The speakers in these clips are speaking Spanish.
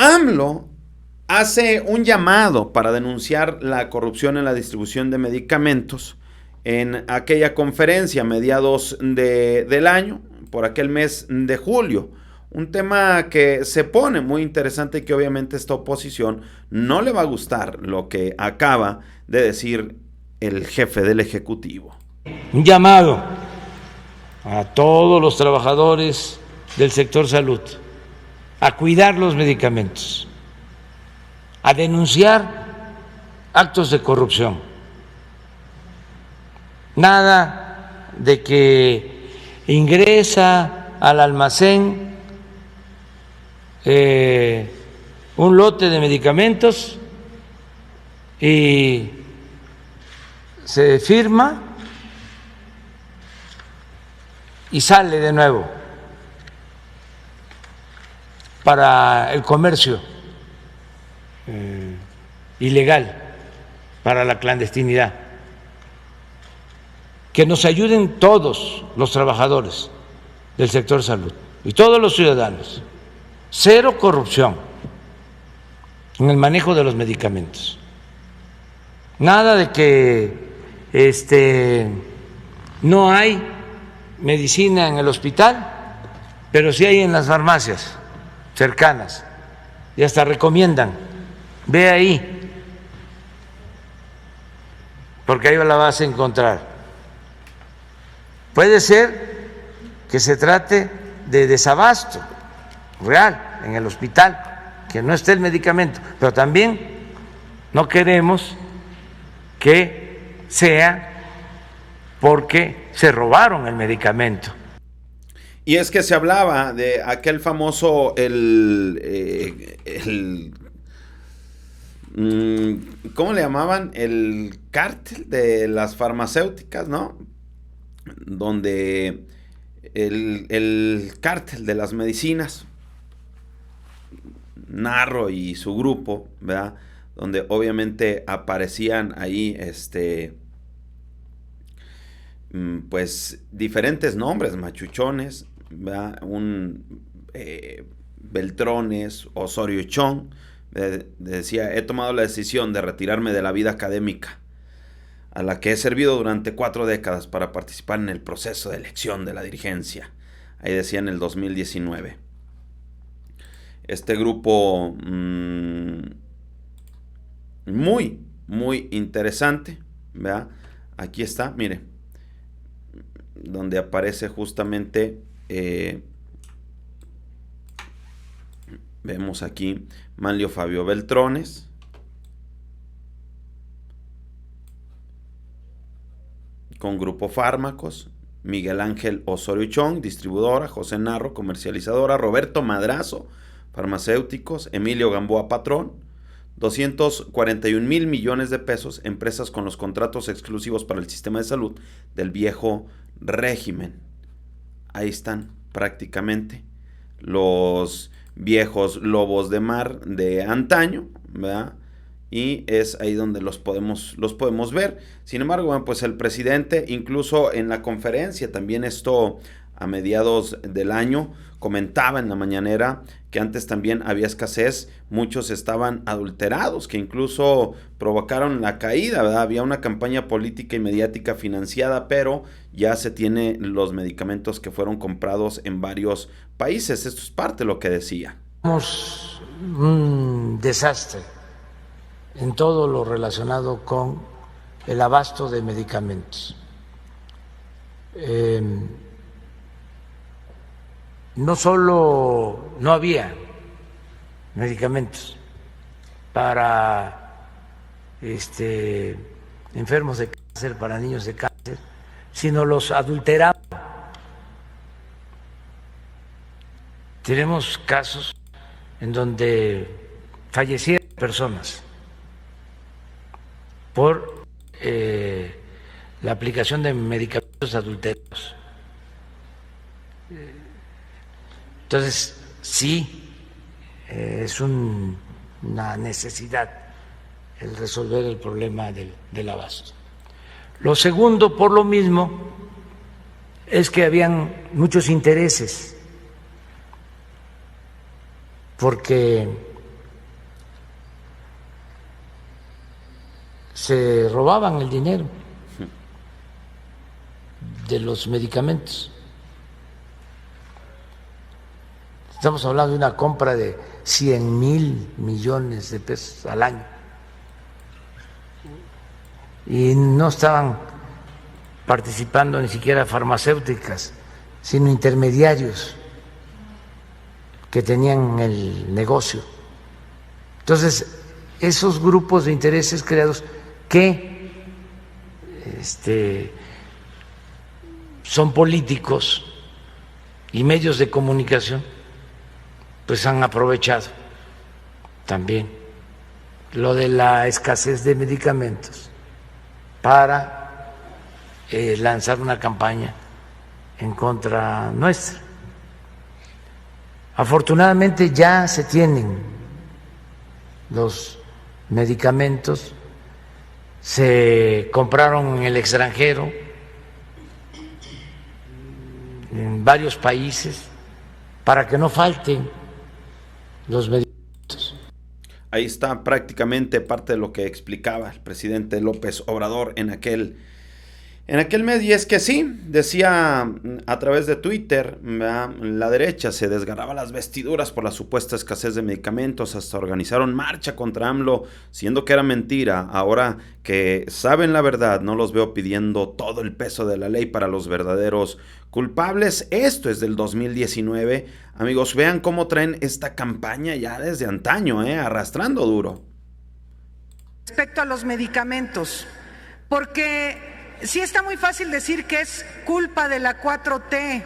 AMLO hace un llamado para denunciar la corrupción en la distribución de medicamentos en aquella conferencia a mediados del año, por aquel mes de julio. Un tema que se pone muy interesante y que obviamente esta oposición no le va a gustar lo que acaba de decir el jefe del Ejecutivo. Un llamado a todos los trabajadores del sector salud a cuidar los medicamentos, a denunciar actos de corrupción. Nada de que ingresa al almacén un lote de medicamentos y se firma y sale de nuevo para el comercio ilegal, para la clandestinidad. Que nos ayuden todos los trabajadores del sector salud y todos los ciudadanos. Cero corrupción en el manejo de los medicamentos. Nada de que no hay medicina en el hospital, pero sí hay en las farmacias cercanas y hasta recomiendan, ve ahí, porque ahí la vas a encontrar. Puede ser que se trate de desabasto real en el hospital, que no esté el medicamento, pero también no queremos que sea porque se robaron el medicamento. Y es que se hablaba de aquel famoso, ¿cómo le llamaban? El cártel de las farmacéuticas, ¿no? Donde el cártel de las medicinas, Narro y su grupo, ¿verdad? Donde obviamente aparecían ahí, pues diferentes nombres, machuchones, ¿verdad? Beltrones, Osorio Chong, decía: he tomado la decisión de retirarme de la vida académica, a la que he servido durante 4 décadas para participar en el proceso de elección de la dirigencia. Ahí decía en el 2019. Este grupo muy, muy interesante, ¿verdad? Aquí está, mire, donde aparece justamente, vemos aquí, Manlio Fabio Beltrones, con Grupo Fármacos, Miguel Ángel Osorio Chong, distribuidora, José Narro, comercializadora, Roberto Madrazo, farmacéuticos, Emilio Gamboa, patrón, 241 mil millones de pesos, empresas con los contratos exclusivos para el sistema de salud del viejo régimen. Ahí están prácticamente los viejos lobos de mar de antaño, ¿verdad? Y es ahí donde los podemos ver. Sin embargo, bueno, pues el presidente, incluso en la conferencia, también esto a mediados del año, comentaba en la mañanera que antes también había escasez, muchos estaban adulterados, que incluso provocaron la caída, ¿verdad? Había una campaña política y mediática financiada, pero ya se tienen los medicamentos que fueron comprados en varios países. Esto es parte de lo que decía. Tenemos un desastre en todo lo relacionado con el abasto de medicamentos. No solo no había medicamentos para enfermos de cáncer, para niños de cáncer, sino los adulteraban. Tenemos casos en donde fallecieron personas por la aplicación de medicamentos adulterados. Entonces, sí, es una necesidad el resolver el problema del abasto. Lo segundo, por lo mismo, es que habían muchos intereses, porque se robaban el dinero de los medicamentos. Estamos hablando de una compra de 100,000 millones de pesos al año. Y no estaban participando ni siquiera farmacéuticas, sino intermediarios que tenían el negocio. Entonces, esos grupos de intereses creados que son políticos y medios de comunicación, pues han aprovechado también lo de la escasez de medicamentos para lanzar una campaña en contra nuestra. Afortunadamente ya se tienen los medicamentos, se compraron en el extranjero, en varios países, para que no falten los medicamentos. Ahí está prácticamente parte de lo que explicaba el presidente López Obrador en aquel medio. Y es que sí, decía a través de Twitter, la derecha se desgarraba las vestiduras por la supuesta escasez de medicamentos, hasta organizaron marcha contra AMLO, siendo que era mentira. Ahora que saben la verdad, no los veo pidiendo todo el peso de la ley para los verdaderos culpables. Esto es del 2019. Amigos, vean cómo traen esta campaña ya desde antaño, arrastrando duro. Respecto a los medicamentos, porque sí está muy fácil decir que es culpa de la 4T,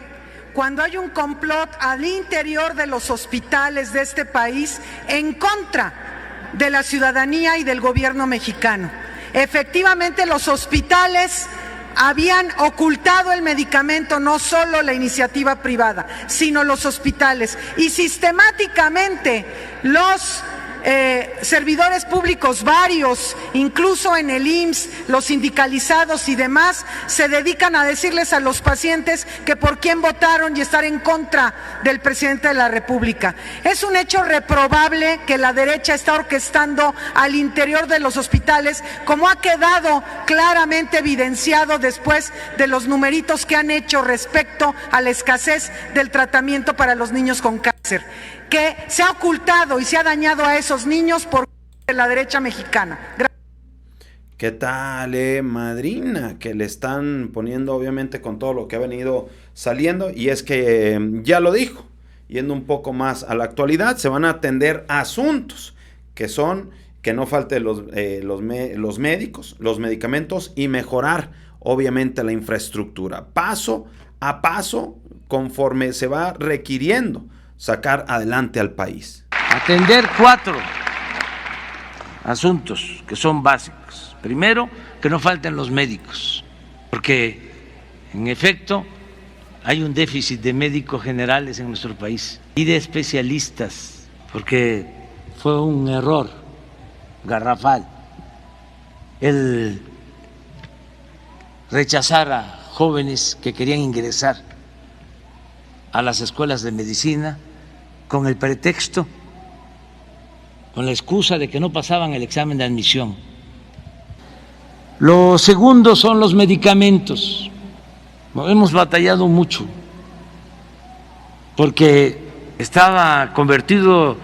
cuando hay un complot al interior de los hospitales de este país en contra de la ciudadanía y del gobierno mexicano. Efectivamente, los hospitales habían ocultado el medicamento, no solo la iniciativa privada, sino los hospitales, y sistemáticamente los servidores públicos varios, incluso en el IMSS, los sindicalizados y demás, se dedican a decirles a los pacientes que por quién votaron y estar en contra del presidente de la República. Es un hecho reprobable que la derecha está orquestando al interior de los hospitales, como ha quedado claramente evidenciado después de los numeritos que han hecho respecto a la escasez del tratamiento para los niños con cáncer, que se ha ocultado y se ha dañado a esos niños por la derecha mexicana. ¿Qué tal, madrina? Que le están poniendo obviamente con todo lo que ha venido saliendo, y es que ya lo dijo, yendo un poco más a la actualidad, se van a atender asuntos que son que no falten los médicos, los medicamentos, y mejorar obviamente la infraestructura, paso a paso, conforme se va requiriendo sacar adelante al país. Atender 4 asuntos que son básicos. Primero, que no falten los médicos, porque en efecto hay un déficit de médicos generales en nuestro país y de especialistas, porque fue un error garrafal el rechazar a jóvenes que querían ingresar a las escuelas de medicina con el pretexto, con la excusa de que no pasaban el examen de admisión. Lo segundo son los medicamentos. Hemos batallado mucho porque estaba convertido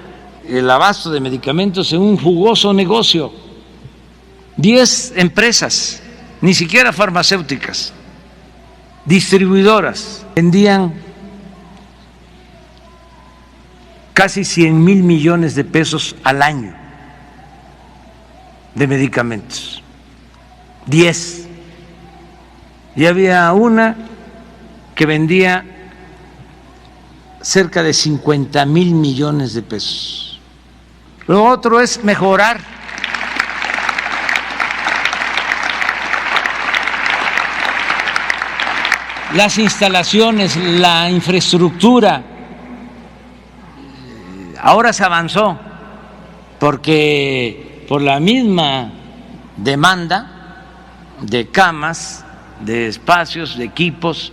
el abasto de medicamentos en un jugoso negocio. 10 empresas, ni siquiera farmacéuticas, distribuidoras, vendían casi 100,000 millones de pesos al año de medicamentos. 10. Y había una que vendía cerca de 50,000 millones de pesos. Lo otro es mejorar las instalaciones, la infraestructura. Ahora se avanzó porque por la misma demanda de camas, de espacios, de equipos,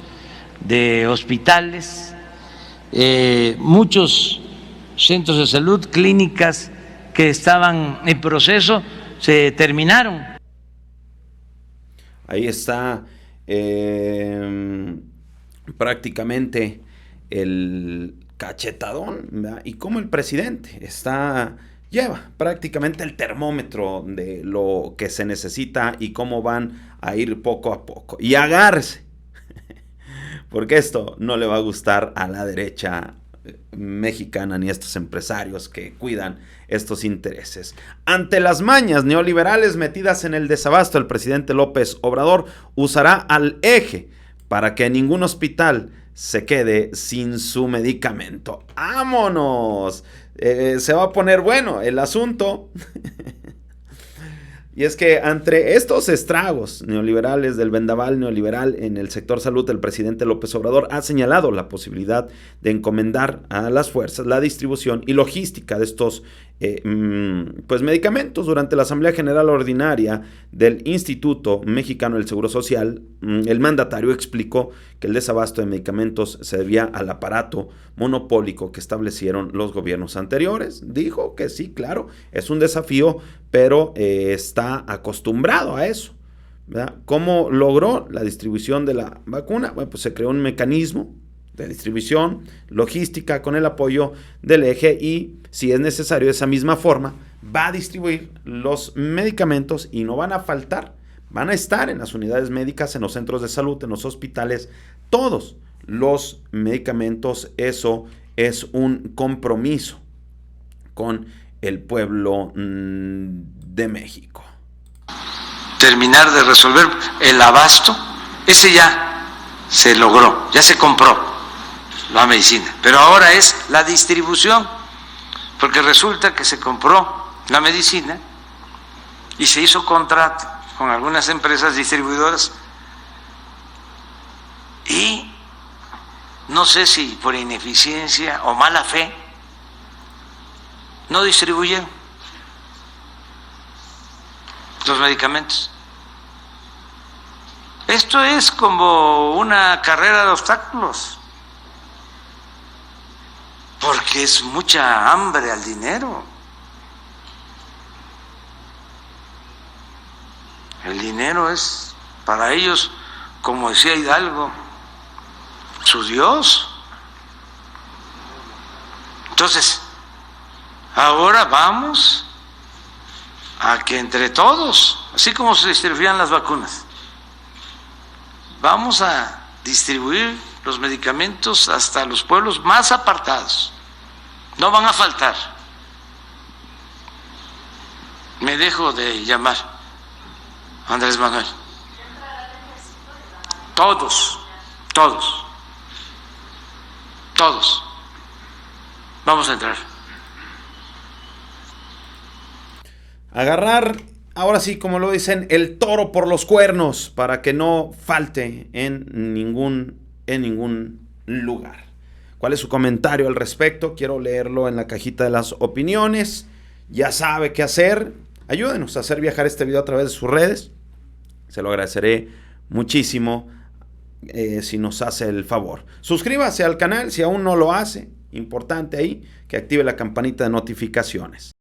de hospitales, muchos centros de salud, clínicas que estaban en proceso, se terminaron. Ahí está prácticamente el cachetadón, ¿verdad? Y cómo el presidente lleva prácticamente el termómetro de lo que se necesita y cómo van a ir poco a poco. Y agárrese, porque esto no le va a gustar a la derecha mexicana ni a estos empresarios que cuidan estos intereses. Ante las mañas neoliberales metidas en el desabasto, el presidente López Obrador usará al eje para que ningún hospital se quede sin su medicamento. ¡Vámonos! Se va a poner bueno el asunto. Y es que ante estos estragos neoliberales del vendaval neoliberal en el sector salud, el presidente López Obrador ha señalado la posibilidad de encomendar a las fuerzas la distribución y logística de estos medicamentos. Durante la Asamblea General Ordinaria del Instituto Mexicano del Seguro Social, el mandatario explicó que el desabasto de medicamentos se debía al aparato monopólico que establecieron los gobiernos anteriores. Dijo que sí, claro, es un desafío, pero está acostumbrado a eso, ¿verdad? ¿Cómo logró la distribución de la vacuna? Bueno, pues se creó un mecanismo de distribución, logística, con el apoyo del eje, y si es necesario, de esa misma forma va a distribuir los medicamentos y no van a faltar, van a estar en las unidades médicas, en los centros de salud, en los hospitales, todos los medicamentos. Eso es un compromiso con el pueblo de México. Terminar de resolver el abasto, ese ya se logró, ya se compró la medicina, pero ahora es la distribución, porque resulta que se compró la medicina y se hizo contrato con algunas empresas distribuidoras y no sé si por ineficiencia o mala fe no distribuyen los medicamentos. Esto es como una carrera de obstáculos, porque es mucha hambre al dinero. El dinero es para ellos, como decía Hidalgo, su Dios. Entonces, ahora vamos a que entre todos, así como se distribuían las vacunas, vamos a distribuir los medicamentos hasta los pueblos más apartados. No van a faltar. Me dejo de llamar Andrés Manuel. Todos vamos a entrar. Agarrar, ahora sí, como lo dicen, el toro por los cuernos para que no falte en ningún lugar. ¿Cuál es su comentario al respecto? Quiero leerlo en la cajita de las opiniones. Ya sabe qué hacer. Ayúdenos a hacer viajar este video a través de sus redes. Se lo agradeceré muchísimo si nos hace el favor. Suscríbase al canal si aún no lo hace. Importante ahí que active la campanita de notificaciones.